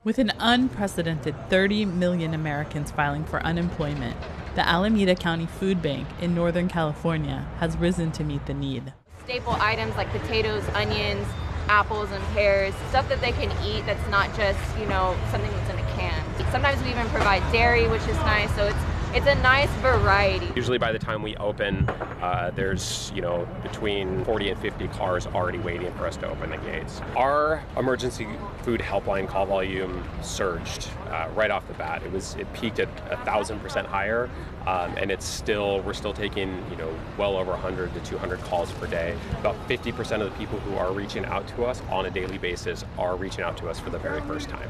With an unprecedented 30 million Americans filing for unemployment, the Alameda County Food Bank in Northern California has risen to meet the need. Staple items like potatoes, onions, apples, and pears, stuff that they can eat that's not just, something that's in a can. Sometimes we even provide dairy, which is nice, so it's a nice variety. Usually by the time we open, there's, between 40 and 50 cars already waiting for us to open the gates. Our emergency food helpline call volume surged right off the bat. It peaked at 1,000% higher, and we're still taking, well over 100 to 200 calls per day. About 50% of the people who are reaching out to us on a daily basis are reaching out to us for the very first time.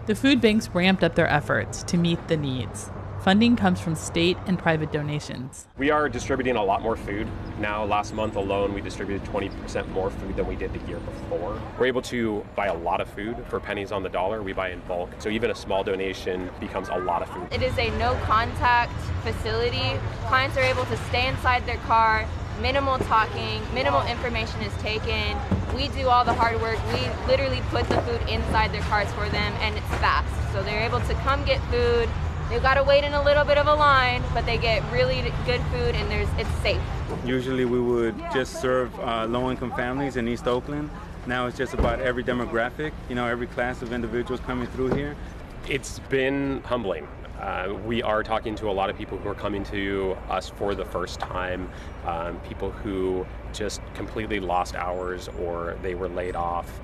The food banks ramped up their efforts to meet the needs. Funding comes from state and private donations. We are distributing a lot more food now. Last month alone, we distributed 20% more food than we did the year before. We're able to buy a lot of food for pennies on the dollar. We buy in bulk, so even a small donation becomes a lot of food. It is a no-contact facility. Clients are able to stay inside their car, minimal talking, minimal information is taken. We do all the hard work. We literally put the food inside their cars for them, and it's fast. So they're able to come get food. They've got to wait in a little bit of a line, but they get really good food and it's safe. Usually we would just serve low-income families in East Oakland. Now it's just about every demographic, every class of individuals coming through here. It's been humbling. We are talking to a lot of people who are coming to us for the first time, people who just completely lost hours or they were laid off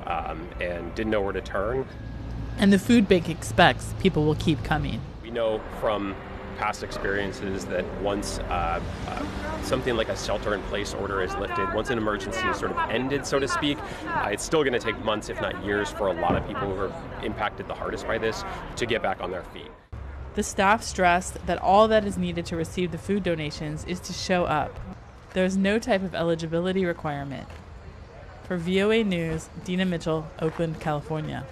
and didn't know where to turn. And the food bank expects people will keep coming. We know from past experiences that once something like a shelter-in-place order is lifted, once an emergency is sort of ended, so to speak, it's still going to take months, if not years, for a lot of people who are impacted the hardest by this to get back on their feet. The staff stressed that all that is needed to receive the food donations is to show up. There is no type of eligibility requirement. For VOA News, Deana Mitchell, Oakland, California.